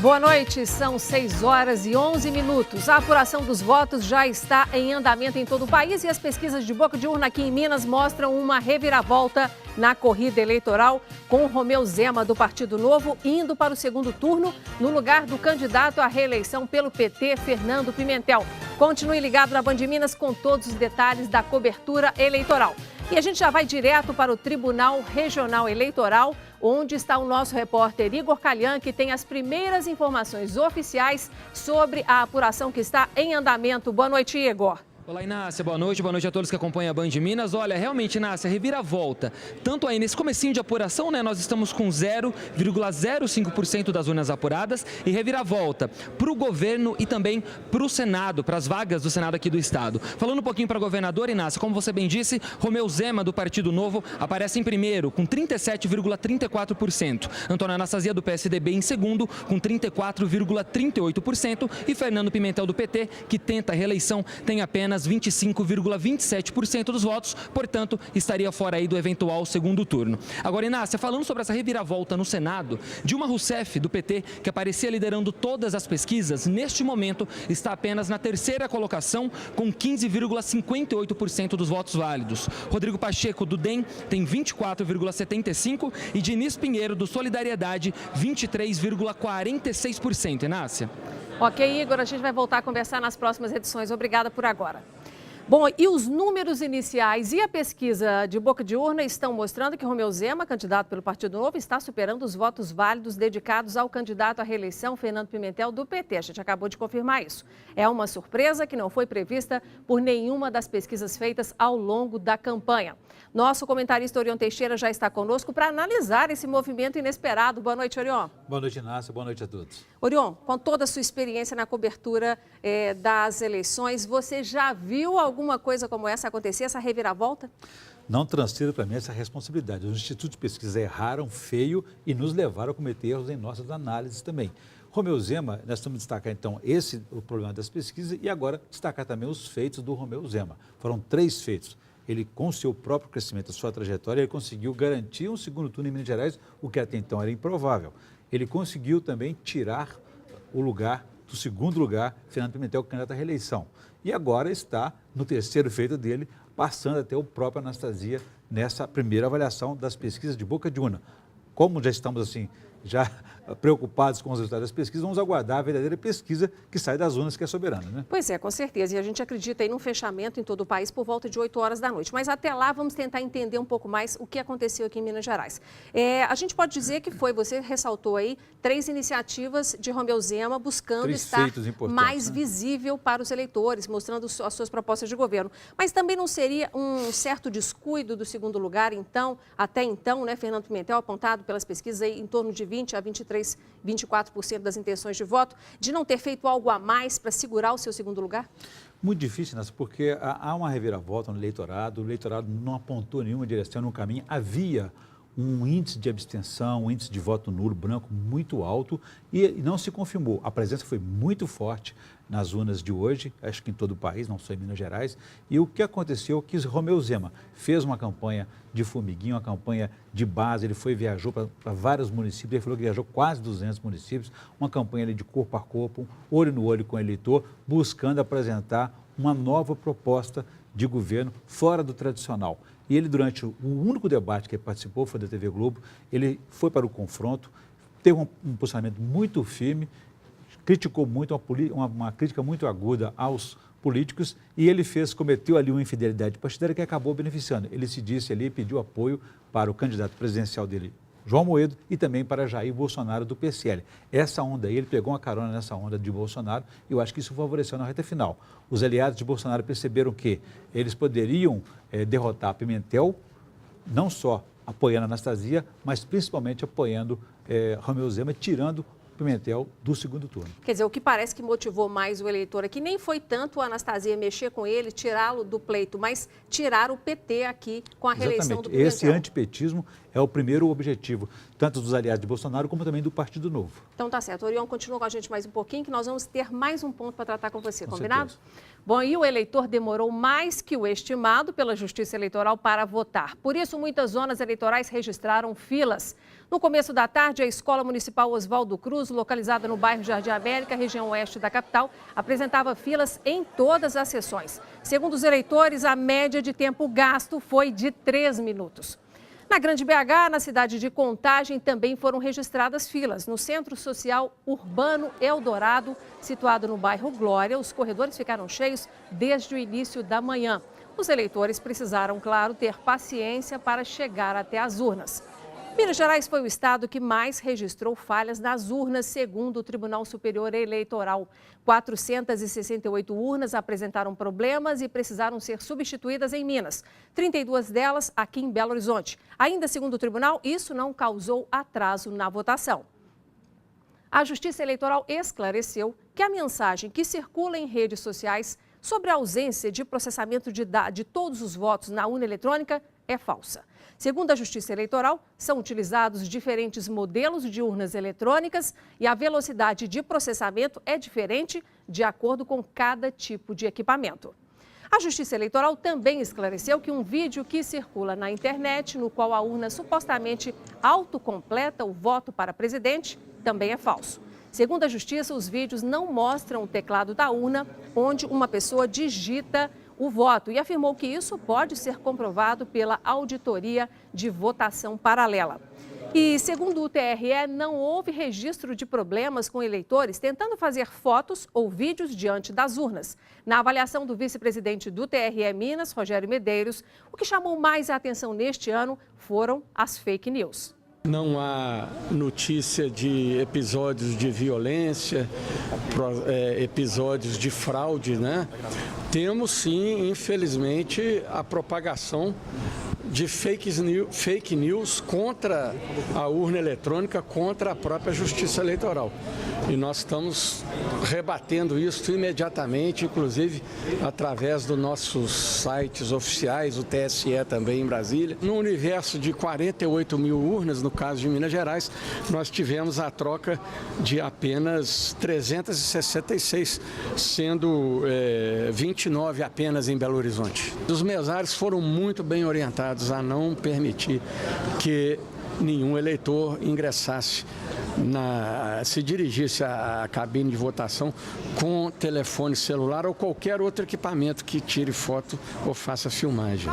Boa noite, são 6 horas e 11 minutos. A apuração dos votos já está em andamento em todo o país e as pesquisas de boca de urna aqui em Minas mostram uma reviravolta na corrida eleitoral, com Romeu Zema, do Partido Novo, indo para o segundo turno no lugar do candidato à reeleição pelo PT, Fernando Pimentel. Continue ligado na Band Minas com todos os detalhes da cobertura eleitoral. E a gente já vai direto para o Tribunal Regional Eleitoral, onde está o nosso repórter Igor Calhan, que tem as primeiras informações oficiais sobre a apuração que está em andamento. Boa noite, Igor. Olá, Inácia, boa noite a todos que acompanham a Band Minas. Olha, realmente, Inácia, reviravolta. Tanto aí nesse comecinho de apuração, né, nós estamos com 0,05% das urnas apuradas e reviravolta para o governo e também para o Senado, para as vagas do Senado aqui do Estado. Falando um pouquinho para a governadora, Inácia, como você bem disse, Romeu Zema, do Partido Novo, aparece em primeiro, com 37,34%. Antônio Anastasia, do PSDB, em segundo, com 34,38%. E Fernando Pimentel, do PT, que tenta a reeleição, tem apenas 25,27% dos votos, portanto, estaria fora aí do eventual segundo turno. Agora, Inácia, falando sobre essa reviravolta no Senado, Dilma Rousseff, do PT, que aparecia liderando todas as pesquisas, neste momento está apenas na terceira colocação, com 15,58% dos votos válidos. Rodrigo Pacheco, do DEM, tem 24,75% e Diniz Pinheiro, do Solidariedade, 23,46%. Inácia? Ok, Igor, a gente vai voltar a conversar nas próximas edições. Obrigada por agora. Bom, e os números iniciais e a pesquisa de boca de urna estão mostrando que Romeu Zema, candidato pelo Partido Novo, está superando os votos válidos dedicados ao candidato à reeleição, Fernando Pimentel, do PT. A gente acabou de confirmar isso. É uma surpresa que não foi prevista por nenhuma das pesquisas feitas ao longo da campanha. Nosso comentarista Orion Teixeira já está conosco para analisar esse movimento inesperado. Boa noite, Orion. Boa noite, Inácia. Boa noite a todos. Orion, com toda a sua experiência na cobertura das eleições, você já viu alguma coisa como essa acontecer, essa reviravolta? Não transfira para mim essa responsabilidade. Os institutos de pesquisa erraram feio e nos levaram a cometer erros em nossas análises também. Romeu Zema, nós estamos destacar então o problema das pesquisas e agora destacar também os feitos do Romeu Zema. Foram 3 feitos. Ele, com o seu próprio crescimento, a sua trajetória, ele conseguiu garantir um segundo turno em Minas Gerais, o que até então era improvável. Ele conseguiu também tirar o lugar, do segundo lugar, Fernando Pimentel, candidato à reeleição. E agora está no terceiro feito dele, passando até o próprio Anastasia nessa primeira avaliação das pesquisas de boca de urna. Como já estamos assim, já preocupados com os resultados das pesquisas, vamos aguardar a verdadeira pesquisa que sai das urnas, que é soberana, né? Pois é, com certeza. E a gente acredita em um fechamento em todo o país por volta de 8 horas da noite. Mas até lá, vamos tentar entender um pouco mais o que aconteceu aqui em Minas Gerais. A gente pode dizer que você ressaltou aí 3 iniciativas de Romeu Zema buscando estar mais visível para os eleitores, mostrando as suas propostas de governo. Mas também não seria um certo descuido do segundo lugar, então, até então, né, Fernando Pimentel, apontado pelas pesquisas aí em torno de 20 a 24% das intenções de voto, de não ter feito algo a mais para segurar o seu segundo lugar? Muito difícil, Nessa, porque há uma reviravolta no eleitorado, o eleitorado não apontou nenhuma direção, nenhum caminho, havia um índice de abstenção, um índice de voto nulo, branco, muito alto e não se confirmou. A presença foi muito forte nas urnas de hoje, acho que em todo o país, não só em Minas Gerais. E o que aconteceu é que Romeu Zema fez uma campanha de formiguinha, uma campanha de base, ele viajou para vários municípios, ele falou que viajou quase 200 municípios, uma campanha ali de corpo a corpo, olho no olho com o eleitor, buscando apresentar uma nova proposta de governo fora do tradicional. E ele, durante o único debate que ele participou, foi da TV Globo, ele foi para o confronto, teve um posicionamento muito firme, criticou muito, uma crítica muito aguda aos políticos e ele cometeu ali uma infidelidade partidária que acabou beneficiando. Ele se disse ali, pediu apoio para o candidato presidencial dele, João Amoedo, e também para Jair Bolsonaro, do PSL. Essa onda aí, ele pegou uma carona nessa onda de Bolsonaro e eu acho que isso favoreceu na reta final. Os aliados de Bolsonaro perceberam que eles poderiam derrotar Pimentel, não só apoiando Anastasia, mas principalmente apoiando Romeu Zema, tirando Pimentel do segundo turno. Quer dizer, o que parece que motivou mais o eleitor aqui nem foi tanto a Anastasia mexer com ele, tirá-lo do pleito, mas tirar o PT aqui com a reeleição do Pimentel. Esse antipetismo é o primeiro objetivo, tanto dos aliados de Bolsonaro como também do Partido Novo. Então tá certo. Orion, continua com a gente mais um pouquinho, que nós vamos ter mais um ponto para tratar com você, combinado? Bom, e o eleitor demorou mais que o estimado pela Justiça Eleitoral para votar. Por isso, muitas zonas eleitorais registraram filas. No começo da tarde, a Escola Municipal Oswaldo Cruz, localizada no bairro Jardim América, região oeste da capital, apresentava filas em todas as sessões. Segundo os eleitores, a média de tempo gasto foi de 3 minutos. Na Grande BH, na cidade de Contagem, também foram registradas filas. No Centro Social Urbano Eldorado, situado no bairro Glória, os corredores ficaram cheios desde o início da manhã. Os eleitores precisaram, claro, ter paciência para chegar até as urnas. Minas Gerais foi o estado que mais registrou falhas nas urnas, segundo o Tribunal Superior Eleitoral. 468 urnas apresentaram problemas e precisaram ser substituídas em Minas. 32 delas aqui em Belo Horizonte. Ainda segundo o tribunal, isso não causou atraso na votação. A Justiça Eleitoral esclareceu que a mensagem que circula em redes sociais sobre a ausência de processamento de todos os votos na urna eletrônica é falsa. Segundo a Justiça Eleitoral, são utilizados diferentes modelos de urnas eletrônicas e a velocidade de processamento é diferente de acordo com cada tipo de equipamento. A Justiça Eleitoral também esclareceu que um vídeo que circula na internet, no qual a urna supostamente autocompleta o voto para presidente, também é falso. Segundo a Justiça, os vídeos não mostram o teclado da urna, onde uma pessoa digita o voto, e afirmou que isso pode ser comprovado pela auditoria de votação paralela. E, segundo o TRE, não houve registro de problemas com eleitores tentando fazer fotos ou vídeos diante das urnas. Na avaliação do vice-presidente do TRE Minas, Rogério Medeiros, o que chamou mais a atenção neste ano foram as fake news. Não há notícia de episódios de violência, episódios de fraude, né? Temos sim, infelizmente, a propagação de fake news contra a urna eletrônica, contra a própria Justiça Eleitoral. E nós estamos rebatendo isso imediatamente, inclusive através dos nossos sites oficiais, o TSE também em Brasília. No universo de 48 mil urnas, no caso de Minas Gerais, nós tivemos a troca de apenas 366, sendo 29 apenas em Belo Horizonte. Os mesários foram muito bem orientados a não permitir que nenhum eleitor ingressasse, se dirigisse à cabine de votação com telefone celular ou qualquer outro equipamento que tire foto ou faça filmagem.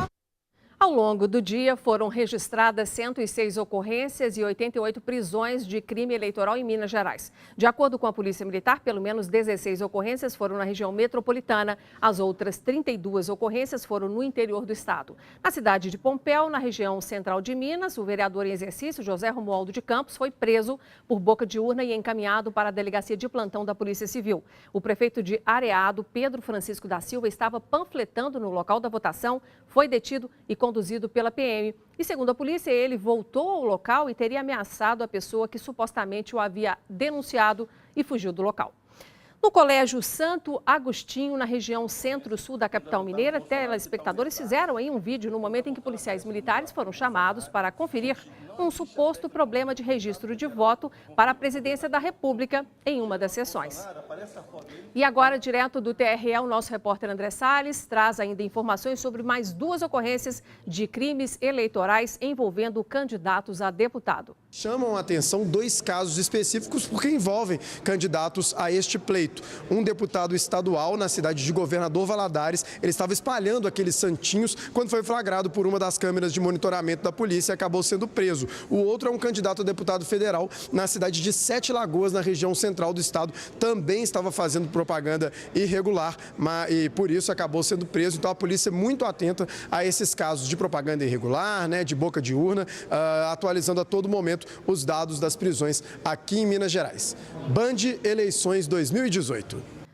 Ao longo do dia, foram registradas 106 ocorrências e 88 prisões de crime eleitoral em Minas Gerais. De acordo com a Polícia Militar, pelo menos 16 ocorrências foram na região metropolitana. As outras 32 ocorrências foram no interior do estado. Na cidade de Pompéu, na região central de Minas, o vereador em exercício, José Romualdo de Campos, foi preso por boca de urna e encaminhado para a delegacia de plantão da Polícia Civil. O prefeito de Areado, Pedro Francisco da Silva, estava panfletando no local da votação, foi detido e conduzido pela PM. E segundo a polícia, ele voltou ao local e teria ameaçado a pessoa que supostamente o havia denunciado e fugiu do local. No Colégio Santo Agostinho, na região centro-sul da capital mineira, telespectadores fizeram aí um vídeo no momento em que policiais militares foram chamados para conferir um suposto problema de registro de voto para a presidência da República em uma das sessões. E agora, direto do TRE, o nosso repórter André Salles traz ainda informações sobre mais 2 ocorrências de crimes eleitorais envolvendo candidatos a deputado. Chamam a atenção 2 casos específicos porque envolvem candidatos a este pleito. Um deputado estadual na cidade de Governador Valadares, ele estava espalhando aqueles santinhos quando foi flagrado por uma das câmeras de monitoramento da polícia e acabou sendo preso. O outro é um candidato a deputado federal na cidade de Sete Lagoas, na região central do estado, também estava fazendo propaganda irregular e por isso acabou sendo preso. Então a polícia é muito atenta a esses casos de propaganda irregular, né, de boca de urna, atualizando a todo momento os dados das prisões aqui em Minas Gerais. Band Eleições 2018.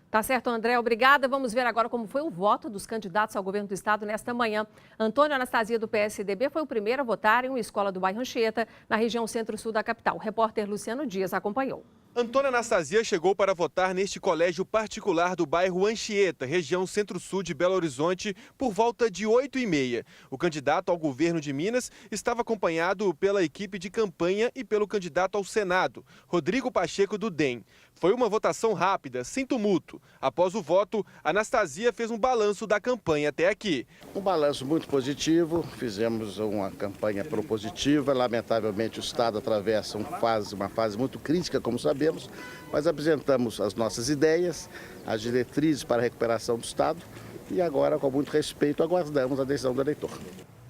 Tá certo, André. Obrigada. Vamos ver agora como foi o voto dos candidatos ao governo do estado nesta manhã. Antônio Anastasia, do PSDB, foi o primeiro a votar em uma escola do bairro Anchieta, na região centro-sul da capital. O repórter Luciano Dias acompanhou. Antônia Anastasia chegou para votar neste colégio particular do bairro Anchieta, região centro-sul de Belo Horizonte, por volta de 8h30. O candidato ao governo de Minas estava acompanhado pela equipe de campanha e pelo candidato ao Senado, Rodrigo Pacheco, do DEM. Foi uma votação rápida, sem tumulto. Após o voto, Anastasia fez um balanço da campanha até aqui. Um balanço muito positivo, fizemos uma campanha propositiva. Lamentavelmente, o Estado atravessa uma fase muito crítica, como sabemos, mas apresentamos as nossas ideias, as diretrizes para a recuperação do Estado e agora, com muito respeito, aguardamos a decisão do eleitor.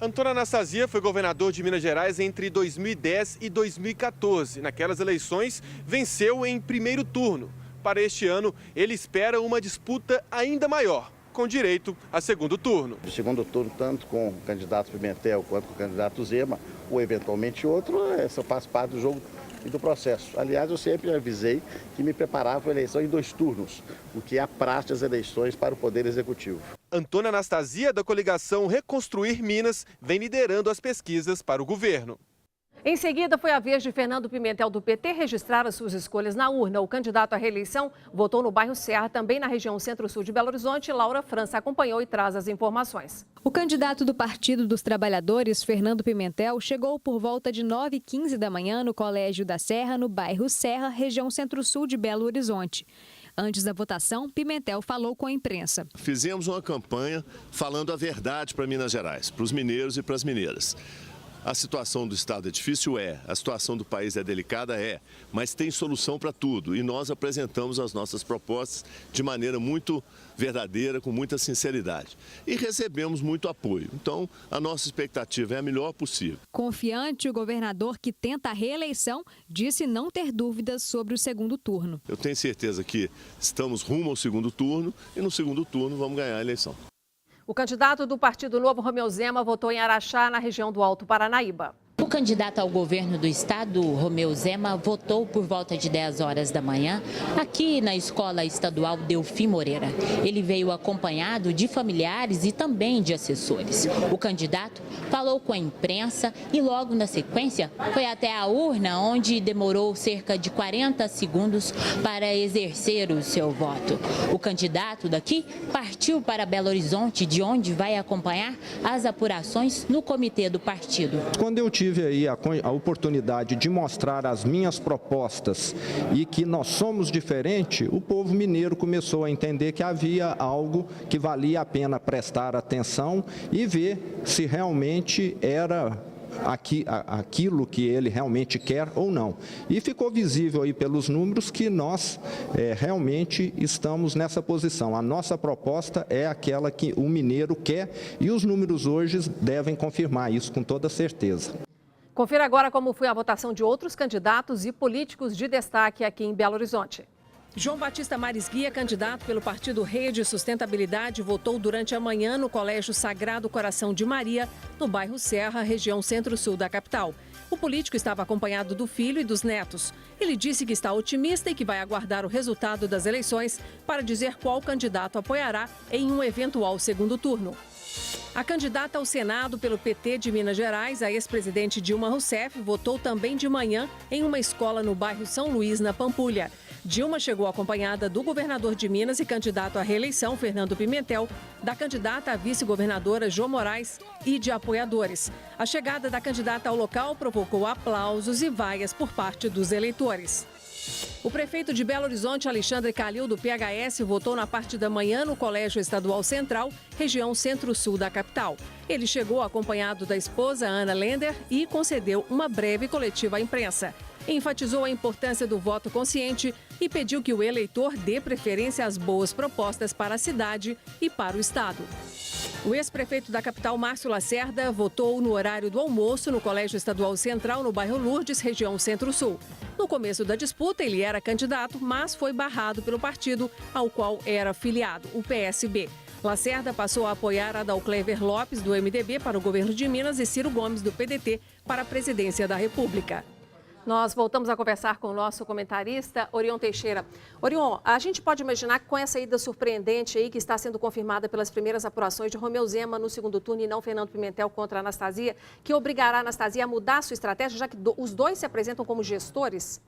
Antônio Anastasia foi governador de Minas Gerais entre 2010 e 2014. Naquelas eleições, venceu em primeiro turno. Para este ano, ele espera uma disputa ainda maior, com direito a segundo turno. O segundo turno, tanto com o candidato Pimentel quanto com o candidato Zema, ou eventualmente outro, essa faz parte do jogo e do processo. Aliás, eu sempre avisei que me preparava para a eleição em 2 turnos, o que é a prática das eleições para o Poder Executivo. Antônia Anastasia, da coligação Reconstruir Minas, vem liderando as pesquisas para o governo. Em seguida, foi a vez de Fernando Pimentel, do PT, registrar as suas escolhas na urna. O candidato à reeleição votou no bairro Serra, também na região centro-sul de Belo Horizonte. Laura França acompanhou e traz as informações. O candidato do Partido dos Trabalhadores, Fernando Pimentel, chegou por volta de 9h15 da manhã no Colégio da Serra, no bairro Serra, região centro-sul de Belo Horizonte. Antes da votação, Pimentel falou com a imprensa. Fizemos uma campanha falando a verdade para Minas Gerais, para os mineiros e para as mineiras. A situação do Estado é difícil? A situação do país é delicada? Mas tem solução para tudo e nós apresentamos as nossas propostas de maneira muito verdadeira, com muita sinceridade. E recebemos muito apoio. Então, a nossa expectativa é a melhor possível. Confiante, o governador, que tenta a reeleição, disse não ter dúvidas sobre o segundo turno. Eu tenho certeza que estamos rumo ao segundo turno e no segundo turno vamos ganhar a eleição. O candidato do Partido Novo, Romeu Zema, votou em Araxá, na região do Alto Paranaíba. O candidato ao governo do estado, Romeu Zema, votou por volta de 10 horas da manhã aqui na Escola Estadual Delfim Moreira. Ele veio acompanhado de familiares e também de assessores. O candidato falou com a imprensa e logo na sequência foi até a urna, onde demorou cerca de 40 segundos para exercer o seu voto. O candidato daqui partiu para Belo Horizonte, de onde vai acompanhar as apurações no comitê do partido. Quando eu tive aí a oportunidade de mostrar as minhas propostas e que nós somos diferentes, o povo mineiro começou a entender que havia algo que valia a pena prestar atenção e ver se realmente era aquilo que ele realmente quer ou não. E ficou visível aí pelos números que nós realmente estamos nessa posição. A nossa proposta é aquela que o mineiro quer e os números hoje devem confirmar isso com toda certeza. Confira agora como foi a votação de outros candidatos e políticos de destaque aqui em Belo Horizonte. João Batista Maris Guia, candidato pelo Partido Rede e Sustentabilidade, votou durante a manhã no Colégio Sagrado Coração de Maria, no bairro Serra, região centro-sul da capital. O político estava acompanhado do filho e dos netos. Ele disse que está otimista e que vai aguardar o resultado das eleições para dizer qual candidato apoiará em um eventual segundo turno. A candidata ao Senado pelo PT de Minas Gerais, a ex-presidente Dilma Rousseff, votou também de manhã em uma escola no bairro São Luís, na Pampulha. Dilma chegou acompanhada do governador de Minas e candidato à reeleição, Fernando Pimentel, da candidata a vice-governadora, Jô Moraes, e de apoiadores. A chegada da candidata ao local provocou aplausos e vaias por parte dos eleitores. O prefeito de Belo Horizonte, Alexandre Calil, do PHS, votou na parte da manhã no Colégio Estadual Central, região centro-sul da capital. Ele chegou acompanhado da esposa, Ana Lender, e concedeu uma breve coletiva à imprensa. Enfatizou a importância do voto consciente e pediu que o eleitor dê preferência às boas propostas para a cidade e para o estado. O ex-prefeito da capital, Márcio Lacerda, votou no horário do almoço no Colégio Estadual Central, no bairro Lourdes, região centro-sul. No começo da disputa, ele era candidato, mas foi barrado pelo partido ao qual era filiado, o PSB. Lacerda passou a apoiar Adalclever Lopes, do MDB, para o governo de Minas e Ciro Gomes, do PDT, para a presidência da República. Nós voltamos a conversar com o nosso comentarista, Orion Teixeira. Orion, a gente pode imaginar que com essa ida surpreendente aí, que está sendo confirmada pelas primeiras apurações de Romeu Zema no segundo turno e não Fernando Pimentel contra a Anastasia, que obrigará a Anastasia a mudar a sua estratégia, já que os dois se apresentam como gestores?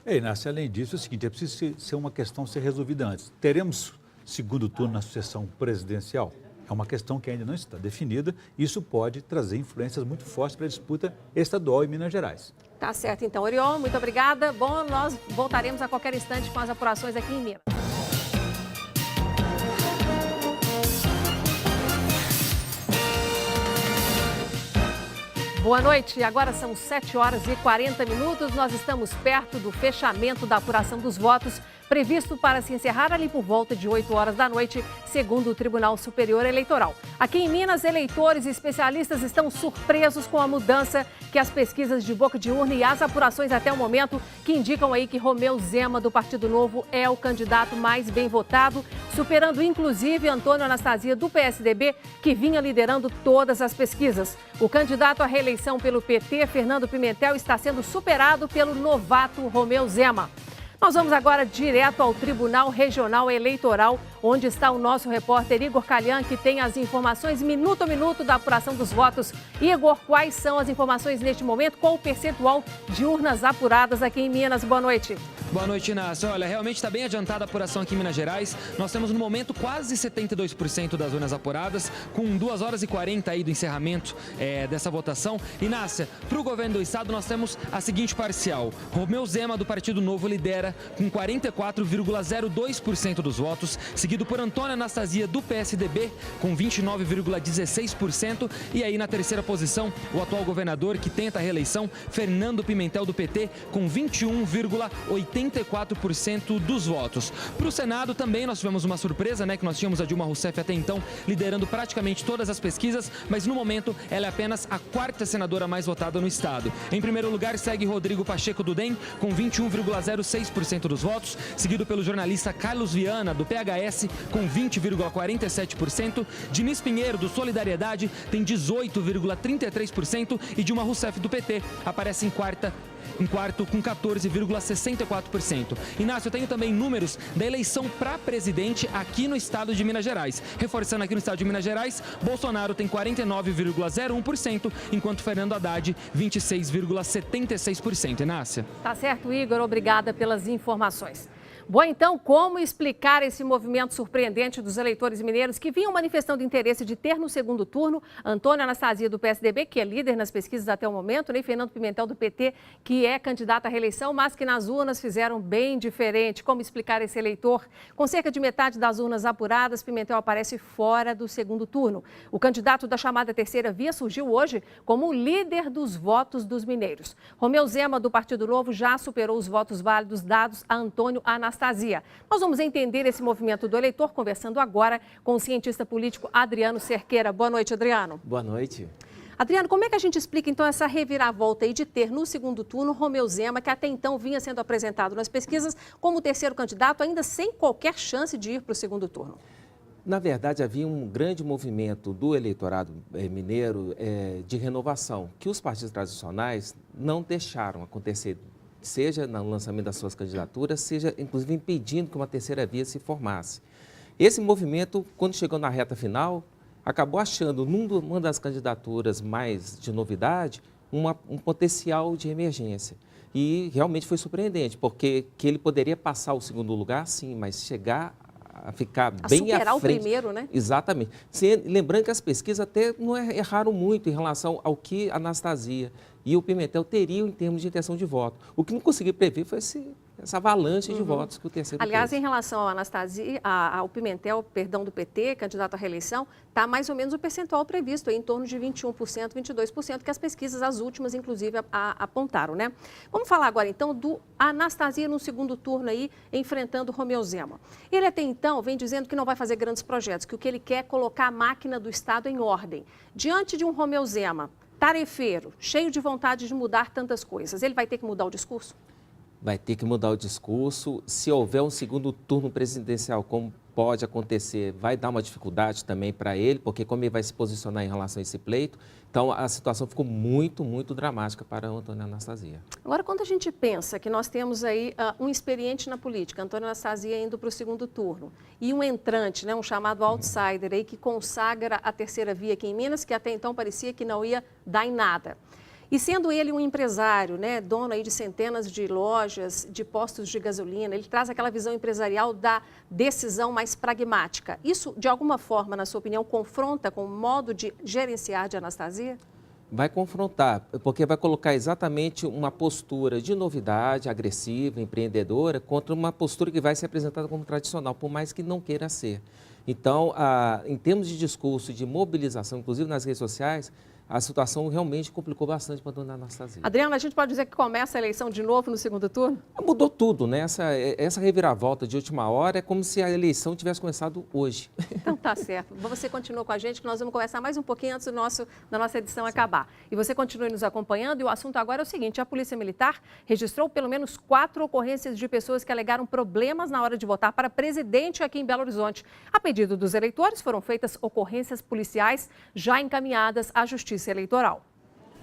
Inácio, além disso, é o seguinte, é preciso ser uma questão ser resolvida antes. Teremos segundo turno na sucessão presidencial? É uma questão que ainda não está definida. Isso pode trazer influências muito fortes para a disputa estadual em Minas Gerais. Tá certo, então, Orion, muito obrigada. Bom, nós voltaremos a qualquer instante com as apurações aqui em Minas. Boa noite, agora são 7 horas e 40 minutos. Nós estamos perto do fechamento da apuração dos votos, previsto para se encerrar ali por volta de 8 horas da noite, segundo o Tribunal Superior Eleitoral. Aqui em Minas, eleitores e especialistas estão surpresos com a mudança que as pesquisas de boca de urna e as apurações até o momento, que indicam aí que Romeu Zema, do Partido Novo, é o candidato mais bem votado, superando inclusive Antônio Anastasia, do PSDB, que vinha liderando todas as pesquisas. O candidato à reeleição pelo PT, Fernando Pimentel, está sendo superado pelo novato Romeu Zema. Nós vamos agora direto ao Tribunal Regional Eleitoral, onde está o nosso repórter Igor Calhan, que tem as informações minuto a minuto da apuração dos votos. Igor, quais são as informações neste momento? Qual o percentual de urnas apuradas aqui em Minas? Boa noite. Boa noite, Inácio. Olha, realmente está bem adiantada a apuração aqui em Minas Gerais. Nós temos no momento quase 72% das urnas apuradas, com 2 horas e 40 aí do encerramento dessa votação. Inácia, para o governo do estado nós temos a seguinte parcial. Romeu Zema, do Partido Novo, lidera com 44,02% dos votos, seguido por Antônio Anastasia, do PSDB, com 29,16%. E aí na terceira posição, o atual governador que tenta a reeleição, Fernando Pimentel, do PT, com 21,84% dos votos. Para o Senado também nós tivemos uma surpresa, que nós tínhamos a Dilma Rousseff até então liderando praticamente todas as pesquisas, mas no momento ela é apenas a 4ª senadora mais votada no estado. Em primeiro lugar segue Rodrigo Pacheco, do DEM, com 21,06% dos votos, seguido pelo jornalista Carlos Viana, do PHS, com 20,47%. Diniz Pinheiro, do Solidariedade, tem 18,33% e Dilma Rousseff, do PT, aparece em quarto com 14,64%. Inácio, eu tenho também números da eleição para presidente aqui no estado de Minas Gerais. Reforçando aqui no estado de Minas Gerais, Bolsonaro tem 49,01%, enquanto Fernando Haddad, 26,76%. Inácia. Tá certo, Igor. Obrigada pelas informações. Bom, então, como explicar esse movimento surpreendente dos eleitores mineiros que vinham manifestando interesse de ter no segundo turno Antônio Anastasia, do PSDB, que é líder nas pesquisas até o momento, e Fernando Pimentel, do PT, que é candidato à reeleição, mas que nas urnas fizeram bem diferente. Como explicar esse eleitor? Com cerca de metade das urnas apuradas, Pimentel aparece fora do segundo turno. O candidato da chamada terceira via surgiu hoje como o líder dos votos dos mineiros. Romeu Zema, do Partido Novo, já superou os votos válidos dados a Antônio Anastasia. Nós vamos entender esse movimento do eleitor conversando agora com o cientista político Adriano Cerqueira. Boa noite, Adriano. Boa noite. Adriano, como é que a gente explica então essa reviravolta aí de ter no segundo turno Romeu Zema, que até então vinha sendo apresentado nas pesquisas como o terceiro candidato, ainda sem qualquer chance de ir para o segundo turno? Na verdade, havia um grande movimento do eleitorado mineiro de renovação, que os partidos tradicionais não deixaram acontecer, seja no lançamento das suas candidaturas, seja inclusive impedindo que uma terceira via se formasse. Esse movimento, quando chegou na reta final, acabou achando, numa das candidaturas mais de novidade, um potencial de emergência. E realmente foi surpreendente, porque que ele poderia passar o segundo lugar, sim, mas chegar a ficar bem à frente. Superar o primeiro, né? Exatamente. Lembrando que as pesquisas até não erraram muito em relação ao que a Anastasia e o Pimentel teriam em termos de intenção de voto. O que não consegui prever foi essa avalanche de votos que o terceiro Aliás, fez. em relação ao Anastasia, ao Pimentel, do PT, candidato à reeleição, está mais ou menos o percentual previsto, aí, em torno de 21%, 22%, que as pesquisas, as últimas, inclusive, apontaram, né? Vamos falar agora, então, do Anastasia no segundo turno aí, enfrentando Romeu Zema. Ele até então vem dizendo que não vai fazer grandes projetos, que o que ele quer é colocar a máquina do Estado em ordem. Diante de um Romeu Zema tarefeiro, cheio de vontade de mudar tantas coisas, ele vai ter que mudar o discurso? Vai ter que mudar o discurso. Se houver um segundo turno presidencial, como pode acontecer, vai dar uma dificuldade também para ele, porque como ele vai se posicionar em relação a esse pleito, então a situação ficou muito, muito dramática para o Antônio Anastasia. Agora, quando a gente pensa que nós temos aí um experiente na política, Antônio Anastasia indo para o segundo turno, e um entrante, né, um chamado outsider aí que consagra a terceira via aqui em Minas, que até então parecia que não ia dar em nada. E sendo ele um empresário, né, dono aí de centenas de lojas, de postos de gasolina, ele traz aquela visão empresarial da decisão mais pragmática. Isso, de alguma forma, na sua opinião, confronta com o modo de gerenciar de Anastasia? Vai confrontar, porque vai colocar exatamente uma postura de novidade, agressiva, empreendedora, contra uma postura que vai ser apresentada como tradicional, por mais que não queira ser. Então, em termos de discurso, de mobilização, inclusive nas redes sociais, a situação realmente complicou bastante para a dona Anastasia. Adriana, a gente pode dizer que começa a eleição de novo no segundo turno? Mudou tudo, né? Essa reviravolta de última hora é como se a eleição tivesse começado hoje. Então tá certo. Você continua com a gente, que nós vamos conversar mais um pouquinho antes da nossa edição acabar. E você continue nos acompanhando e o assunto agora é o seguinte: a Polícia Militar registrou pelo menos 4 ocorrências de pessoas que alegaram problemas na hora de votar para presidente aqui em Belo Horizonte. A pedido dos eleitores, foram feitas ocorrências policiais já encaminhadas à Justiça Eleitoral.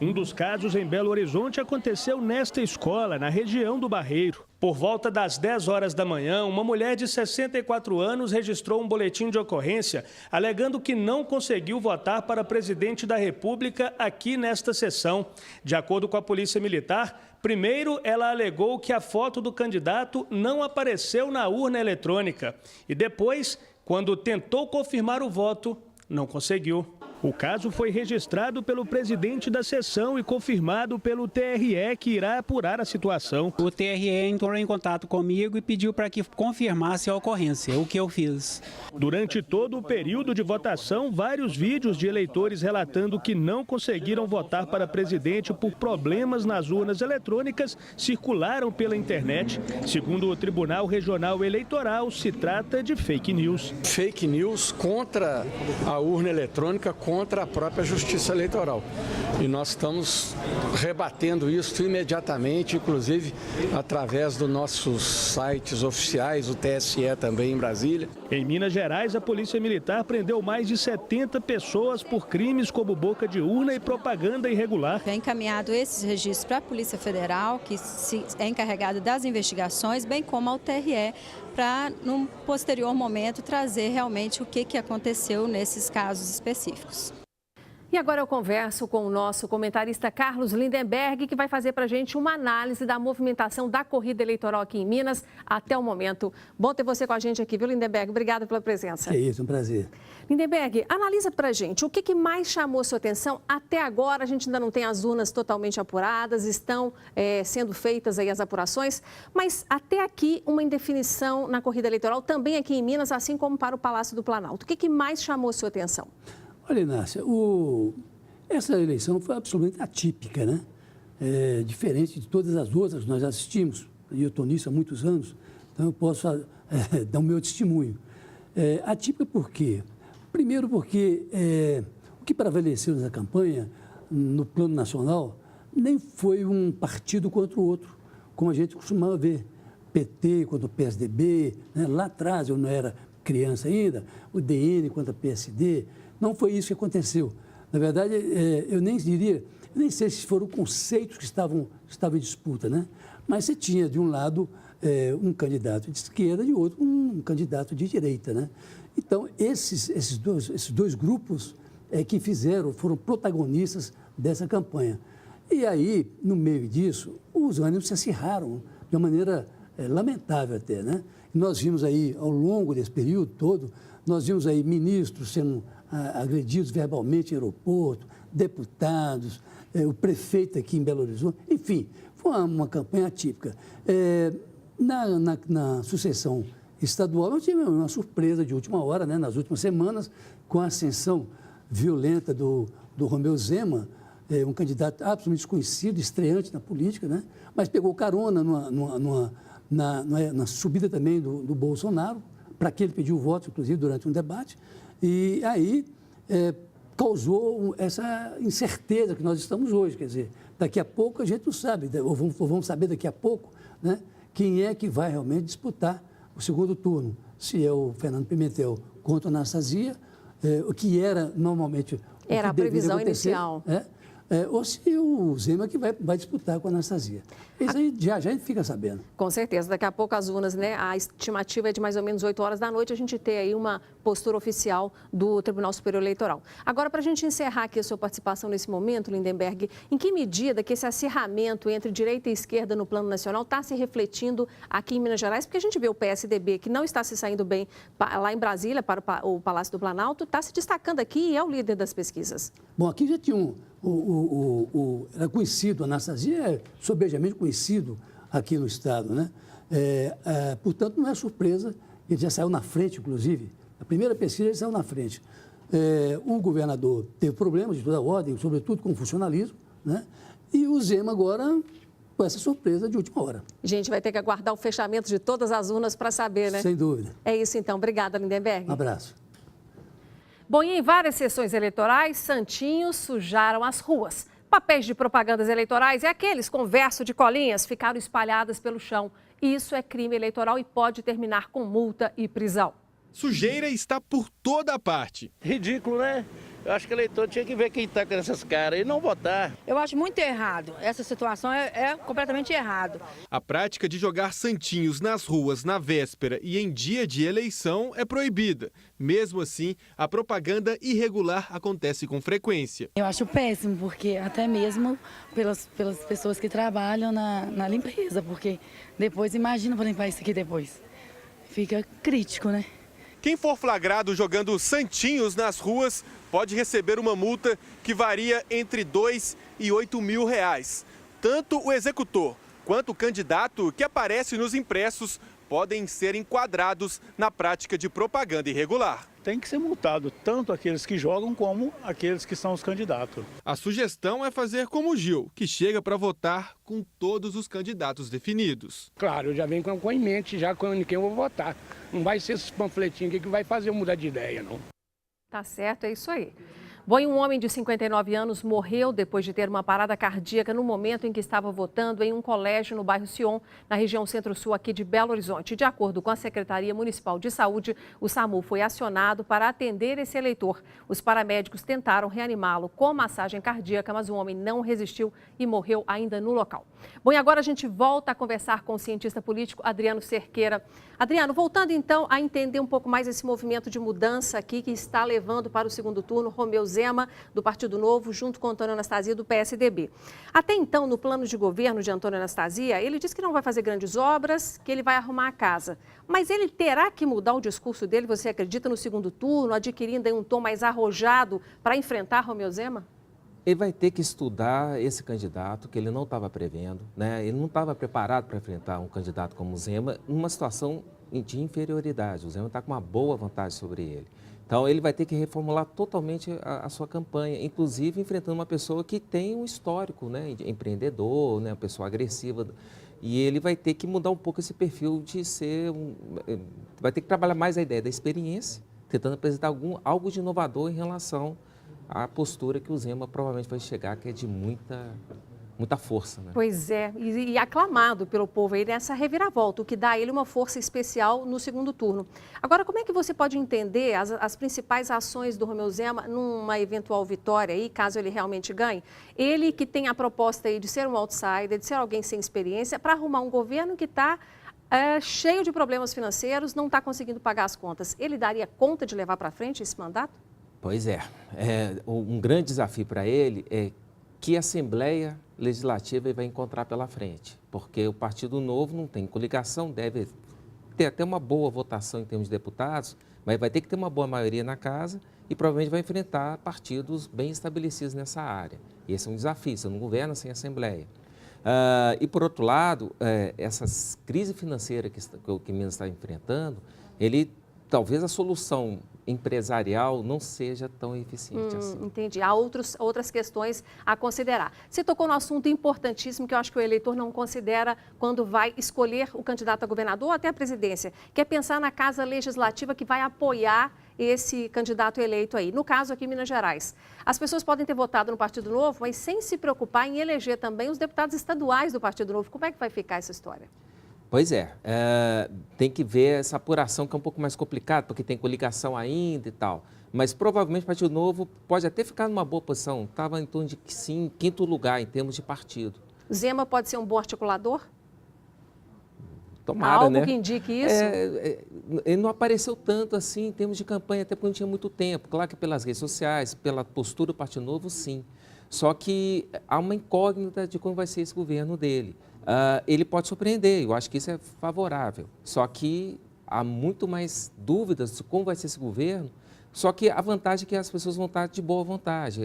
Um dos casos em Belo Horizonte aconteceu nesta escola, na região do Barreiro. Por volta das 10 horas da manhã, uma mulher de 64 anos registrou um boletim de ocorrência alegando que não conseguiu votar para presidente da República aqui nesta sessão. De acordo com a Polícia Militar, primeiro ela alegou que a foto do candidato não apareceu na urna eletrônica e depois, quando tentou confirmar o voto, não conseguiu. O caso foi registrado pelo presidente da sessão e confirmado pelo TRE, que irá apurar a situação. O TRE entrou em contato comigo e pediu para que confirmasse a ocorrência, o que eu fiz. Durante todo o período de votação, vários vídeos de eleitores relatando que não conseguiram votar para presidente por problemas nas urnas eletrônicas circularam pela internet. Segundo o Tribunal Regional Eleitoral, se trata de fake news. Fake news contra a urna eletrônica, contra a própria Justiça Eleitoral. E nós estamos rebatendo isso imediatamente, inclusive através dos nossos sites oficiais, o TSE também em Brasília. Em Minas Gerais, a Polícia Militar prendeu mais de 70 pessoas por crimes como boca de urna e propaganda irregular. É encaminhado esses registros para a Polícia Federal, que é encarregada das investigações, bem como ao TRE, para, num posterior momento, trazer realmente o que aconteceu nesses casos específicos. E agora eu converso com o nosso comentarista Carlos Lindenberg, que vai fazer para a gente uma análise da movimentação da corrida eleitoral aqui em Minas até o momento. Bom ter você com a gente aqui, viu, Lindenberg? Obrigada pela presença. É isso, um prazer. Lindenberg, analisa para a gente o que mais chamou sua atenção. Até agora a gente ainda não tem as urnas totalmente apuradas, estão sendo feitas aí as apurações, mas até aqui uma indefinição na corrida eleitoral, também aqui em Minas, assim como para o Palácio do Planalto. O que mais chamou sua atenção? Olha, Inácia, essa eleição foi absolutamente atípica, né? Diferente de todas as outras que nós assistimos, e eu estou nisso há muitos anos, então eu posso dar o meu testemunho. Atípica por quê? Primeiro porque o que prevaleceu nessa campanha, no plano nacional, nem foi um partido contra o outro, como a gente costumava ver, PT contra o PSDB, né? Lá atrás eu não era criança ainda, o DN contra o PSD. Não foi isso que aconteceu. Na verdade, eu nem sei se foram conceitos que estavam em disputa, né? Mas você tinha, de um lado, um candidato de esquerda e outro um candidato de direita, né? Então, esses dois grupos que foram protagonistas dessa campanha. E aí, no meio disso, os ânimos se acirraram de uma maneira lamentável até, né? Nós vimos aí, ao longo desse período todo, nós vimos aí ministros sendo agredidos verbalmente em aeroporto, deputados, o prefeito aqui em Belo Horizonte, enfim, foi uma campanha atípica. Na sucessão estadual, eu tive uma surpresa de última hora, né, nas últimas semanas, com a ascensão violenta do Romeu Zema, um candidato absolutamente desconhecido, estreante na política, né, mas pegou carona na subida também do Bolsonaro, para que ele pediu voto, inclusive, durante um debate. E aí causou essa incerteza que nós estamos hoje. Quer dizer, daqui a pouco a gente não sabe, ou vamos saber daqui a pouco, né, quem é que vai realmente disputar o segundo turno. Se é o Fernando Pimentel contra a Anastasia, o que era normalmente... Era a previsão inicial. ou se o Zema que vai disputar com a Anastasia. Isso aí já a gente fica sabendo. Com certeza. Daqui a pouco as urnas, né? A estimativa é de mais ou menos 8 horas da noite, a gente ter aí uma postura oficial do Tribunal Superior Eleitoral. Agora, para a gente encerrar aqui a sua participação nesse momento, Lindenberg, em que medida que esse acirramento entre direita e esquerda no plano nacional está se refletindo aqui em Minas Gerais? Porque a gente vê o PSDB, que não está se saindo bem lá em Brasília, para o Palácio do Planalto, está se destacando aqui e é o líder das pesquisas. Bom, aqui já tinha era conhecido, a Anastasia é sobejamente conhecido aqui no Estado, né? Portanto, não é surpresa, ele já saiu na frente, inclusive. A primeira pesquisa ele saiu na frente. O governador teve problemas de toda a ordem, sobretudo com o funcionalismo, né? E o Zema agora com essa surpresa de última hora. Gente, vai ter que aguardar o fechamento de todas as urnas para saber, né? Sem dúvida. É isso então. Obrigada, Lindenberg. Um abraço. Bom, e em várias sessões eleitorais, santinhos sujaram as ruas. Papéis de propagandas eleitorais e aqueles com verso de colinhas ficaram espalhados pelo chão. Isso é crime eleitoral e pode terminar com multa e prisão. Sujeira está por toda a parte. Ridículo, né? Eu acho que o eleitor tinha que ver quem está com essas caras e não votar. Eu acho muito errado. Essa situação é completamente errado. A prática de jogar santinhos nas ruas na véspera e em dia de eleição é proibida. Mesmo assim, a propaganda irregular acontece com frequência. Eu acho péssimo, porque até mesmo pelas pessoas que trabalham na limpeza, porque depois, imagina para limpar isso aqui depois. Fica crítico, né? Quem for flagrado jogando santinhos nas ruas pode receber uma multa que varia entre 2 e 8 mil reais. Tanto o executor quanto o candidato que aparece nos impressos podem ser enquadrados na prática de propaganda irregular. Tem que ser multado tanto aqueles que jogam como aqueles que são os candidatos. A sugestão é fazer como o Gil, que chega para votar com todos os candidatos definidos. Claro, eu já venho com em mente já com quem eu vou votar. Não vai ser esses panfletinhos aqui que vai fazer eu mudar de ideia, não. Tá certo, é isso aí. Bom, um homem de 59 anos morreu depois de ter uma parada cardíaca no momento em que estava votando em um colégio no bairro Sion, na região centro-sul aqui de Belo Horizonte. De acordo com a Secretaria Municipal de Saúde, o SAMU foi acionado para atender esse eleitor. Os paramédicos tentaram reanimá-lo com massagem cardíaca, mas o homem não resistiu e morreu ainda no local. Bom, e agora a gente volta a conversar com o cientista político Adriano Cerqueira. Adriano, voltando então a entender um pouco mais esse movimento de mudança aqui que está levando para o segundo turno Romeu Zema, do Partido Novo, junto com Antônio Anastasia, do PSDB. Até então, no plano de governo de Antônio Anastasia, ele disse que não vai fazer grandes obras, que ele vai arrumar a casa. Mas ele terá que mudar o discurso dele, você acredita, no segundo turno, adquirindo aí um tom mais arrojado para enfrentar Romeu Zema? Ele vai ter que estudar esse candidato que ele não estava prevendo, né? Ele não estava preparado para enfrentar um candidato como o Zema numa situação de inferioridade. O Zema está com uma boa vantagem sobre ele. Então, ele vai ter que reformular totalmente a sua campanha, inclusive enfrentando uma pessoa que tem um histórico, né, de empreendedor, né, uma pessoa agressiva. E ele vai ter que mudar um pouco esse perfil de ser vai ter que trabalhar mais a ideia da experiência, tentando apresentar algo de inovador em relação à postura que o Zema provavelmente vai chegar, que é de muita força, né? Pois é, e aclamado pelo povo aí nessa reviravolta, o que dá a ele uma força especial no segundo turno. Agora, como é que você pode entender as principais ações do Romeu Zema numa eventual vitória aí, caso ele realmente ganhe? Ele que tem a proposta aí de ser um outsider, de ser alguém sem experiência, para arrumar um governo que está cheio de problemas financeiros, não está conseguindo pagar as contas. Ele daria conta de levar para frente esse mandato? Pois é. Um grande desafio para ele é que a Assembleia Legislativa ele vai encontrar pela frente, porque o Partido Novo não tem coligação, deve ter até uma boa votação em termos de deputados, mas vai ter que ter uma boa maioria na casa e provavelmente vai enfrentar partidos bem estabelecidos nessa área. E esse é um desafio, você não governa sem Assembleia. E, por outro lado, essa crise financeira que Minas está enfrentando, talvez a solução empresarial não seja tão eficiente assim. Entendi. Há outras questões a considerar. Você tocou no assunto importantíssimo que eu acho que o eleitor não considera quando vai escolher o candidato a governador ou até a presidência, que é pensar na casa legislativa que vai apoiar esse candidato eleito aí. No caso aqui em Minas Gerais, as pessoas podem ter votado no Partido Novo, mas sem se preocupar em eleger também os deputados estaduais do Partido Novo. Como é que vai ficar essa história? Pois é, tem que ver essa apuração que é um pouco mais complicado, porque tem coligação ainda e tal. Mas provavelmente o Partido Novo pode até ficar numa boa posição. Estava em torno de, sim, 5º lugar em termos de partido. Zema pode ser um bom articulador? Tomara, algo né? que indique isso? Ele não apareceu tanto assim em termos de campanha, até porque não tinha muito tempo. Claro que pelas redes sociais, pela postura do Partido Novo, sim. Só que há uma incógnita de como vai ser esse governo dele. Ele pode surpreender, eu acho que isso é favorável. Só que há muito mais dúvidas de como vai ser esse governo. Só que a vantagem é que as pessoas vão estar de boa vontade,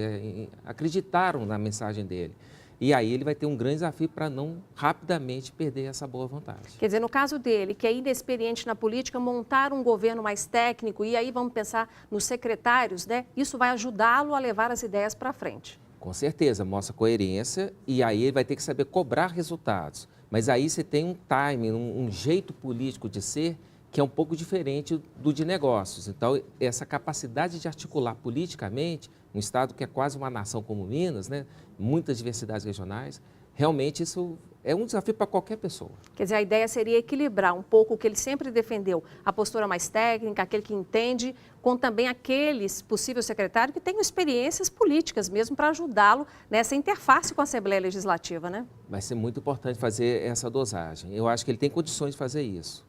acreditaram na mensagem dele. E aí ele vai ter um grande desafio para não rapidamente perder essa boa vontade. Quer dizer, no caso dele, que é inexperiente na política, montar um governo mais técnico, e aí vamos pensar nos secretários, né? Isso vai ajudá-lo a levar as ideias para frente. Com certeza, mostra coerência e aí ele vai ter que saber cobrar resultados. Mas aí você tem um timing, um jeito político de ser que é um pouco diferente do de negócios. Então, essa capacidade de articular politicamente, um estado que é quase uma nação como Minas, né? Muitas diversidades regionais, realmente isso é um desafio para qualquer pessoa. Quer dizer, a ideia seria equilibrar um pouco o que ele sempre defendeu, a postura mais técnica, aquele que entende, com também aqueles possíveis secretários que tenham experiências políticas mesmo para ajudá-lo nessa interface com a Assembleia Legislativa, né? Vai ser muito importante fazer essa dosagem. Eu acho que ele tem condições de fazer isso.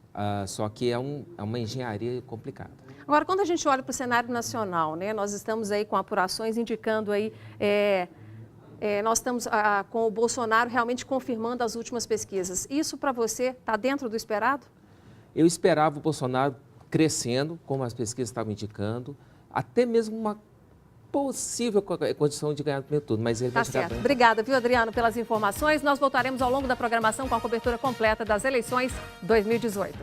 Só que é uma engenharia complicada. Agora, quando a gente olha para o cenário nacional, né, nós estamos aí com apurações indicando aí, nós estamos com o Bolsonaro realmente confirmando as últimas pesquisas. Isso para você está dentro do esperado? Eu esperava o Bolsonaro crescendo, como as pesquisas estavam indicando, até mesmo uma possível condição de ganhar o primeiro turno, mas ele vai chegar bem. Obrigada, viu, Adriano, pelas informações. Nós voltaremos ao longo da programação com a cobertura completa das eleições 2018.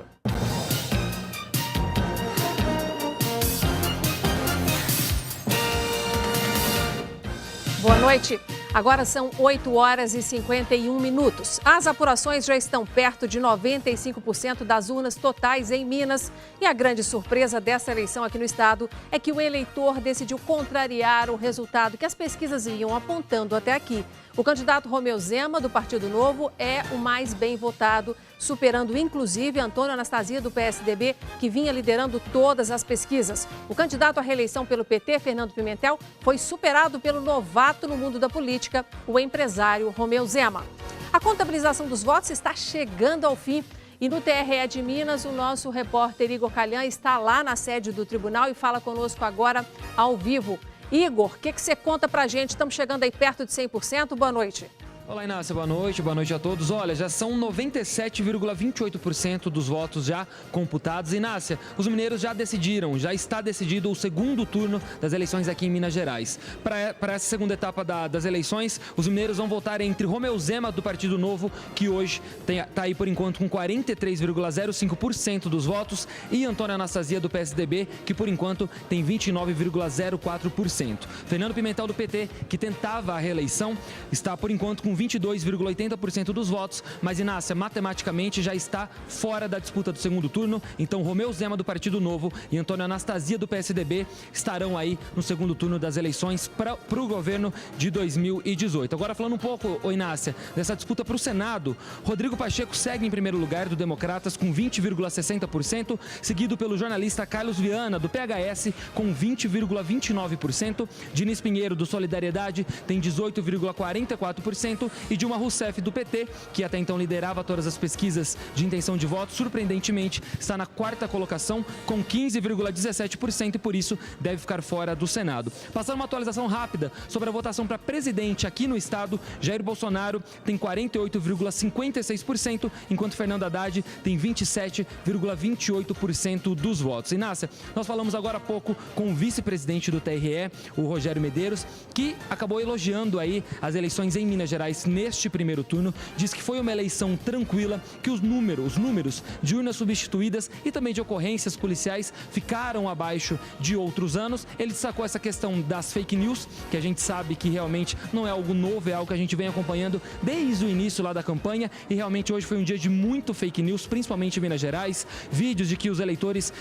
Boa noite. Agora são 8 horas e 51 minutos. As apurações já estão perto de 95% das urnas totais em Minas. E a grande surpresa dessa eleição aqui no estado é que o eleitor decidiu contrariar o resultado que as pesquisas iam apontando até aqui. O candidato Romeu Zema, do Partido Novo, é o mais bem votado, superando inclusive Antônio Anastasia, do PSDB, que vinha liderando todas as pesquisas. O candidato à reeleição pelo PT, Fernando Pimentel, foi superado pelo novato no mundo da política, o empresário Romeu Zema. A contabilização dos votos está chegando ao fim. E no TRE de Minas, o nosso repórter Igor Calhan está lá na sede do tribunal e fala conosco agora ao vivo. Igor, o que você conta pra gente? Estamos chegando aí perto de 100%. Boa noite. Olá, Inácia, boa noite a todos. Olha, já são 97,28% dos votos já computados. Inácia, os mineiros já decidiram, já está decidido o segundo turno das eleições aqui em Minas Gerais. Para essa segunda etapa das eleições, os mineiros vão votar entre Romeu Zema, do Partido Novo, que hoje está aí por enquanto com 43,05% dos votos, e Antônio Anastasia, do PSDB, que por enquanto tem 29,04%. Fernando Pimentel, do PT, que tentava a reeleição, está por enquanto com 22,80% dos votos, mas Inácia, matematicamente já está fora da disputa do segundo turno, então Romeu Zema, do Partido Novo, e Antônio Anastasia, do PSDB, estarão aí no segundo turno das eleições para o governo de 2018. Agora, falando um pouco, Inácia, dessa disputa para o Senado, Rodrigo Pacheco segue em primeiro lugar, do Democratas, com 20,60%, seguido pelo jornalista Carlos Viana, do PHS, com 20,29%, Diniz Pinheiro, do Solidariedade, tem 18,44%, e Dilma Rousseff, do PT, que até então liderava todas as pesquisas de intenção de voto, surpreendentemente está na quarta colocação com 15,17% e por isso deve ficar fora do Senado. Passando uma atualização rápida sobre a votação para presidente aqui no estado, Jair Bolsonaro tem 48,56%, enquanto Fernando Haddad tem 27,28% dos votos. Inácia, nós falamos agora há pouco com o vice-presidente do TRE, o Rogério Medeiros, que acabou elogiando aí as eleições em Minas Gerais neste primeiro turno, diz que foi uma eleição tranquila, que os números de urnas substituídas e também de ocorrências policiais ficaram abaixo de outros anos. Ele destacou essa questão das fake news, que a gente sabe que realmente não é algo novo, é algo que a gente vem acompanhando desde o início lá da campanha, e realmente hoje foi um dia de muito fake news, principalmente em Minas Gerais, vídeos de que os eleitores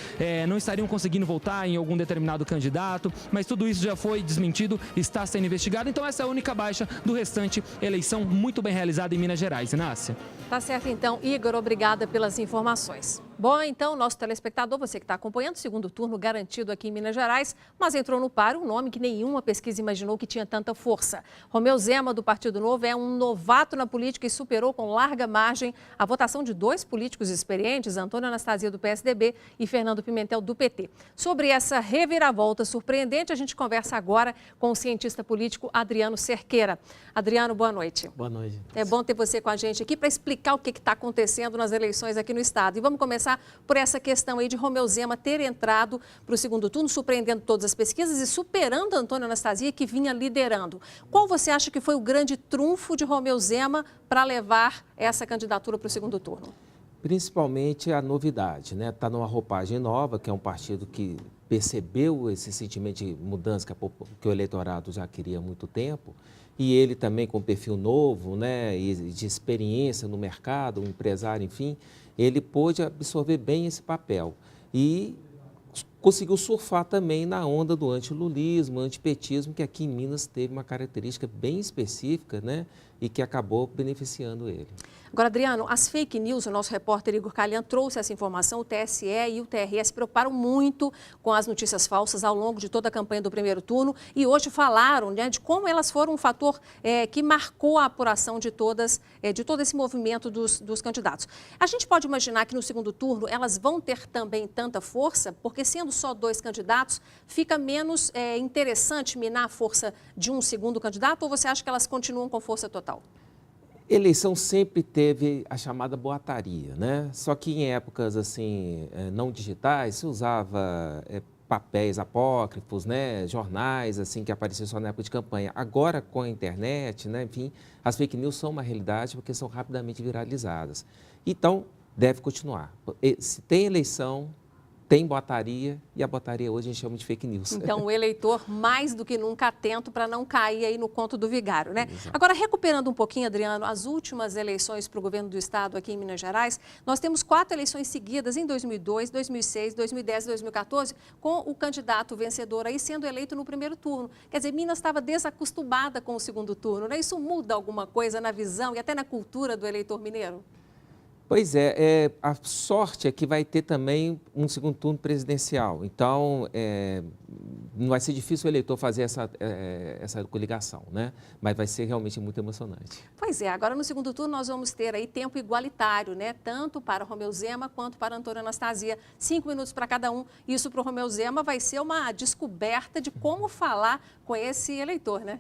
não estariam conseguindo votar em algum determinado candidato, mas tudo isso já foi desmentido, está sendo investigado, então essa é a única baixa, do restante eleição muito bem realizada em Minas Gerais. Inácia. Tá certo então, Igor, obrigada pelas informações. Bom, então, nosso telespectador, você que está acompanhando o segundo turno garantido aqui em Minas Gerais, mas entrou no páreo um nome que nenhuma pesquisa imaginou que tinha tanta força. Romeu Zema, do Partido Novo, é um novato na política e superou com larga margem a votação de dois políticos experientes, Antônio Anastasia, do PSDB, e Fernando Pimentel, do PT. Sobre essa reviravolta surpreendente, a gente conversa agora com o cientista político Adriano Cerqueira. Adriano, boa noite. Boa noite. É bom ter você com a gente aqui para explicar o que está acontecendo nas eleições aqui no Estado. E vamos começar por essa questão aí de Romeu Zema ter entrado para o segundo turno, surpreendendo todas as pesquisas e superando Antônio Anastasia, que vinha liderando. Qual você acha que foi o grande trunfo de Romeu Zema para levar essa candidatura para o segundo turno? Principalmente a novidade, né? Está numa roupagem nova, que é um partido que percebeu esse sentimento de mudança que o eleitorado já queria há muito tempo, e ele também com perfil novo, né, e de experiência no mercado, um empresário, enfim, ele pôde absorver bem esse papel e conseguiu surfar também na onda do antilulismo, antipetismo, que aqui em Minas teve uma característica bem específica, né, e que acabou beneficiando ele. Agora, Adriano, as fake news, o nosso repórter Igor Calhan trouxe essa informação, o TSE e o TRE se preocuparam muito com as notícias falsas ao longo de toda a campanha do primeiro turno e hoje falaram, né, de como elas foram um fator que marcou a apuração de todo esse movimento dos candidatos. A gente pode imaginar que no segundo turno elas vão ter também tanta força, porque sendo só dois candidatos, fica menos interessante minar a força de um segundo candidato, ou você acha que elas continuam com força total? Eleição sempre teve a chamada boataria, né? Só que em épocas assim não digitais se usava papéis apócrifos, né? Jornais assim que apareciam só na época de campanha. Agora com a internet, né? Enfim, as fake news são uma realidade porque são rapidamente viralizadas. Então deve continuar. Se tem eleição, tem boataria, e a boataria hoje a gente chama de fake news. Então, o eleitor mais do que nunca atento para não cair aí no conto do vigário, né? Exato. Agora, recuperando um pouquinho, Adriano, as últimas eleições para o governo do Estado aqui em Minas Gerais, nós temos 4 eleições seguidas em 2002, 2006, 2010 e 2014, com o candidato vencedor aí sendo eleito no primeiro turno. Quer dizer, Minas estava desacostumada com o segundo turno, né? Isso muda alguma coisa na visão e até na cultura do eleitor mineiro? Pois é, a sorte é que vai ter também um segundo turno presidencial. Então, não vai ser difícil o eleitor fazer essa coligação, né? Mas vai ser realmente muito emocionante. Pois é, agora no segundo turno nós vamos ter aí tempo igualitário, né? Tanto para Romeu Zema quanto para Antônio Anastasia. 5 minutos para cada um. Isso para o Romeu Zema vai ser uma descoberta de como falar com esse eleitor, né?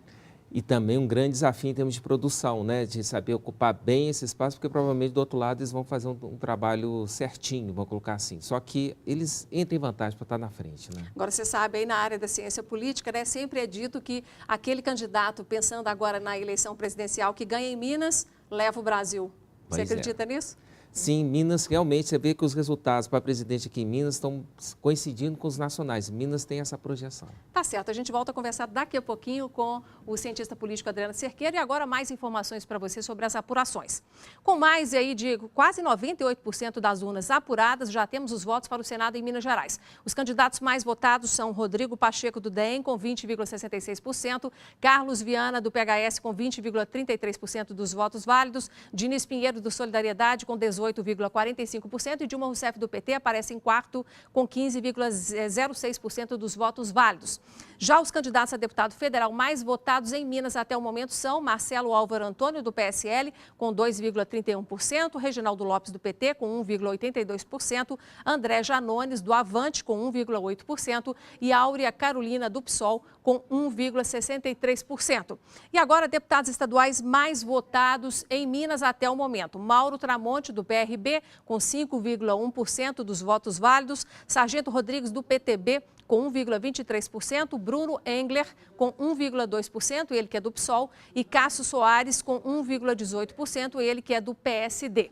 E também um grande desafio em termos de produção, né? De saber ocupar bem esse espaço, porque provavelmente do outro lado eles vão fazer um trabalho certinho, vou colocar assim. Só que eles entram em vantagem para estar na frente, né? Agora, você sabe, aí na área da ciência política, né, sempre é dito que aquele candidato, pensando agora na eleição presidencial, que ganha em Minas, leva o Brasil. Você acredita nisso? Sim, Minas, realmente, você vê que os resultados para presidente aqui em Minas estão coincidindo com os nacionais. Minas tem essa projeção. Tá certo, a gente volta a conversar daqui a pouquinho com o cientista político Adriano Cerqueira e agora mais informações para você sobre as apurações. Com mais aí de quase 98% das urnas apuradas, já temos os votos para o Senado em Minas Gerais. Os candidatos mais votados são Rodrigo Pacheco, do DEM, com 20,66%, Carlos Viana, do PHS, com 20,33% dos votos válidos, Diniz Pinheiro, do Solidariedade, com 18,45% e Dilma Rousseff, do PT, aparece em quarto com 15,06% dos votos válidos. Já os candidatos a deputado federal mais votados em Minas até o momento são Marcelo Álvaro Antônio, do PSL, com 2,31%, Reginaldo Lopes, do PT, com 1,82%, André Janones, do Avante, com 1,8% e Áurea Carolina, do PSOL, com 1,63%. E agora, deputados estaduais mais votados em Minas até o momento. Mauro Tramonte, do PRB, com 5,1% dos votos válidos, Sargento Rodrigues, do PTB, com 1,23%, Bruno Engler, com 1,2%, ele que é do PSOL, e Cássio Soares, com 1,18%, ele que é do PSD.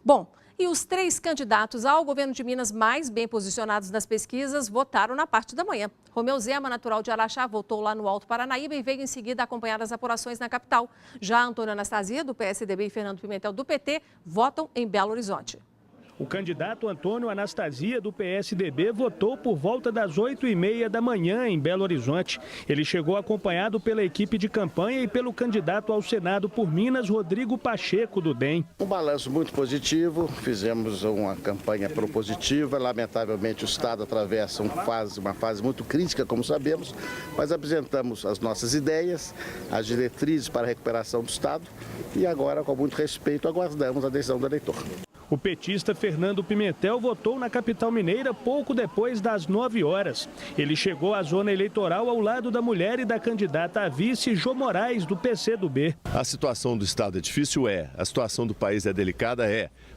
Bom, e os 3 candidatos ao governo de Minas mais bem posicionados nas pesquisas votaram na parte da manhã. Romeu Zema, natural de Araxá, votou lá no Alto Paranaíba e veio em seguida acompanhar as apurações na capital. Já Antônio Anastasia, do PSDB, e Fernando Pimentel, do PT, votam em Belo Horizonte. O candidato Antônio Anastasia, do PSDB, votou por volta das 8h30 da manhã em Belo Horizonte. Ele chegou acompanhado pela equipe de campanha e pelo candidato ao Senado por Minas, Rodrigo Pacheco, do DEM. Um balanço muito positivo, fizemos uma campanha propositiva. Lamentavelmente, o Estado atravessa uma fase muito crítica, como sabemos, mas apresentamos as nossas ideias, as diretrizes para a recuperação do Estado e agora, com muito respeito, aguardamos a decisão do eleitor. O petista Fernando Pimentel votou na capital mineira pouco depois das 9 horas. Ele chegou à zona eleitoral ao lado da mulher e da candidata a vice, Jô Moraes, do PCdoB. A situação do Estado é difícil? A situação do país é delicada?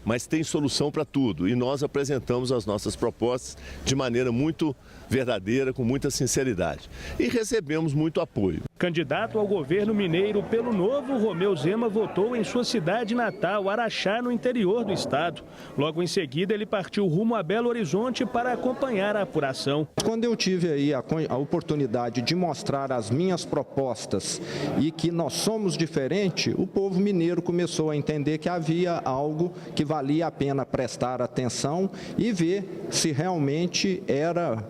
Mas tem solução para tudo e nós apresentamos as nossas propostas de maneira muito verdadeira, com muita sinceridade. E recebemos muito apoio. Candidato ao governo mineiro pelo Novo, Romeu Zema votou em sua cidade natal, Araxá, no interior do estado. Logo em seguida, ele partiu rumo a Belo Horizonte para acompanhar a apuração. Quando eu tive aí a oportunidade de mostrar as minhas propostas e que nós somos diferentes, o povo mineiro começou a entender que havia algo que valia a pena prestar atenção e ver se realmente era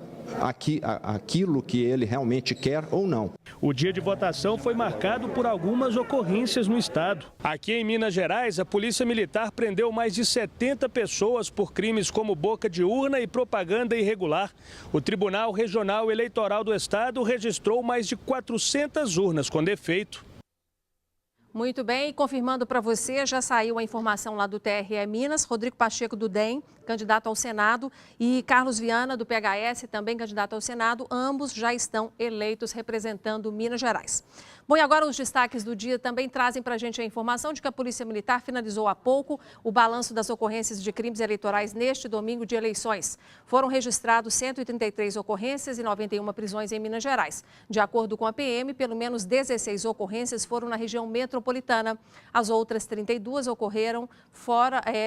aquilo que ele realmente quer ou não. O dia de votação foi marcado por algumas ocorrências no estado. Aqui em Minas Gerais, a Polícia Militar prendeu mais de 70 pessoas por crimes como boca de urna e propaganda irregular. O Tribunal Regional Eleitoral do Estado registrou mais de 400 urnas com defeito. Muito bem, confirmando para você, já saiu a informação lá do TRE Minas, Rodrigo Pacheco, do DEM, candidato ao Senado, e Carlos Viana, do PHS, também candidato ao Senado, ambos já estão eleitos representando Minas Gerais. Bom, e agora os destaques do dia também trazem para a gente a informação de que a Polícia Militar finalizou há pouco o balanço das ocorrências de crimes eleitorais neste domingo de eleições. Foram registrados 133 ocorrências e 91 prisões em Minas Gerais. De acordo com a PM, pelo menos 16 ocorrências foram na região metropolitana. As outras 32 ocorreram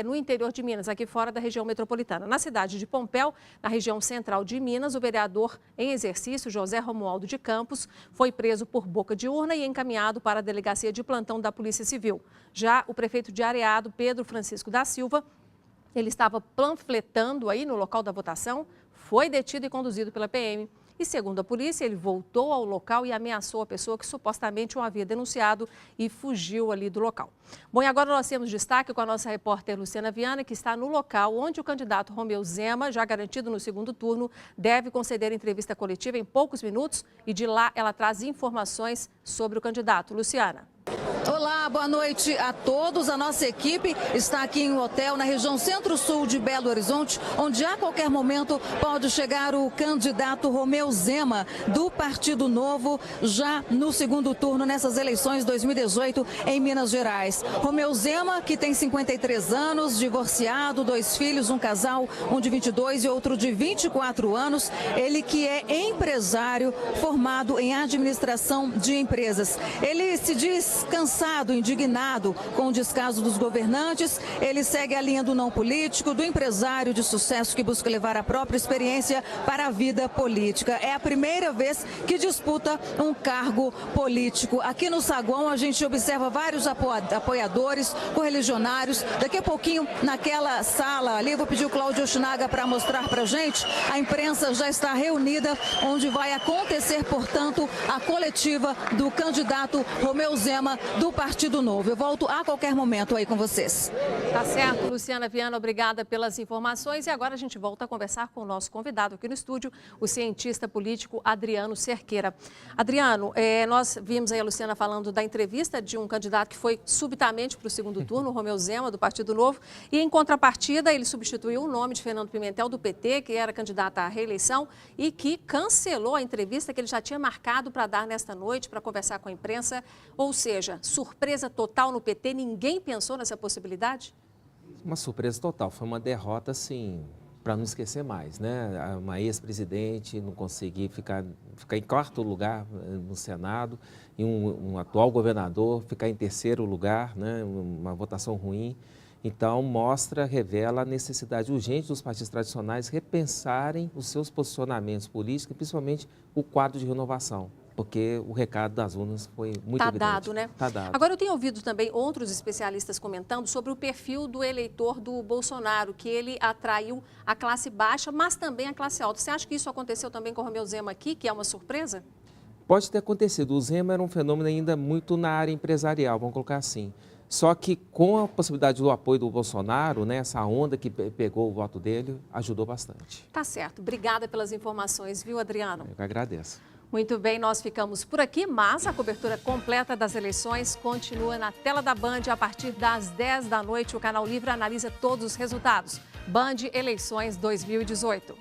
no interior de Minas, aqui fora da região metropolitana. Na cidade de Pompéu, na região central de Minas, o vereador em exercício, José Romualdo de Campos, foi preso por boca de urna e encaminhado para a delegacia de plantão da Polícia Civil. Já o prefeito de Areado, Pedro Francisco da Silva, ele estava panfletando aí no local da votação, foi detido e conduzido pela PM. E segundo a polícia, ele voltou ao local e ameaçou a pessoa que supostamente o havia denunciado e fugiu ali do local. Bom, e agora nós temos destaque com a nossa repórter Luciana Viana, que está no local onde o candidato Romeu Zema, já garantido no segundo turno, deve conceder entrevista coletiva em poucos minutos e de lá ela traz informações sobre o candidato. Luciana. Olá, boa noite a todos. A nossa equipe está aqui em um hotel na região centro-sul de Belo Horizonte, onde a qualquer momento pode chegar o candidato Romeu Zema, do Partido Novo, já no segundo turno nessas eleições 2018 em Minas Gerais. Romeu Zema, que tem 53 anos, divorciado, 2 filhos, um casal, um de 22 e outro de 24 anos. Ele que é empresário formado em administração de empresas. Ele se diz cansado, indignado com o descaso dos governantes. Ele segue a linha do não político, do empresário de sucesso que busca levar a própria experiência para a vida política. É a primeira vez que disputa um cargo político. Aqui no saguão a gente observa vários apoiadores, correligionários. Daqui a pouquinho, naquela sala ali, eu vou pedir o Cláudio Oshinaga para mostrar para a gente. A imprensa já está reunida, onde vai acontecer, portanto, a coletiva do candidato Romeu Zema, do Partido Novo. Eu volto a qualquer momento aí com vocês. Tá certo, Luciana Viana, obrigada pelas informações. E agora a gente volta a conversar com o nosso convidado aqui no estúdio, o cientista político Adriano Cerqueira. Adriano, nós vimos aí a Luciana falando da entrevista de um candidato que foi subitamente para o segundo turno, o Romeu Zema, do Partido Novo, e em contrapartida ele substituiu o nome de Fernando Pimentel, do PT, que era candidato à reeleição e que cancelou a entrevista que ele já tinha marcado para dar nesta noite, para conversar com a imprensa. Ou seja, surpresa total no PT, ninguém pensou nessa possibilidade? Uma surpresa total, foi uma derrota, assim, para não esquecer mais, né? Uma ex-presidente não conseguir ficar em quarto lugar no Senado, e um atual governador ficar em terceiro lugar, né? Uma votação ruim. Então, revela a necessidade urgente dos partidos tradicionais repensarem os seus posicionamentos políticos, principalmente o quadro de renovação. porque o recado das urnas foi muito Tá evidente. dado, né? Tá dado. Agora, eu tenho ouvido também outros especialistas comentando sobre o perfil do eleitor do Bolsonaro, que ele atraiu a classe baixa, mas também a classe alta. Você acha que isso aconteceu também com o Romeu Zema aqui, que é uma surpresa? Pode ter acontecido. O Zema era um fenômeno ainda muito na área empresarial, vamos colocar assim. Só que com a possibilidade do apoio do Bolsonaro, né, essa onda que pegou o voto dele, ajudou bastante. Tá certo. Obrigada pelas informações, viu, Adriano? Eu que agradeço. Muito bem, nós ficamos por aqui, mas a cobertura completa das eleições continua na tela da Band a partir das 10 da noite. O Canal Livre analisa todos os resultados. Band Eleições 2018.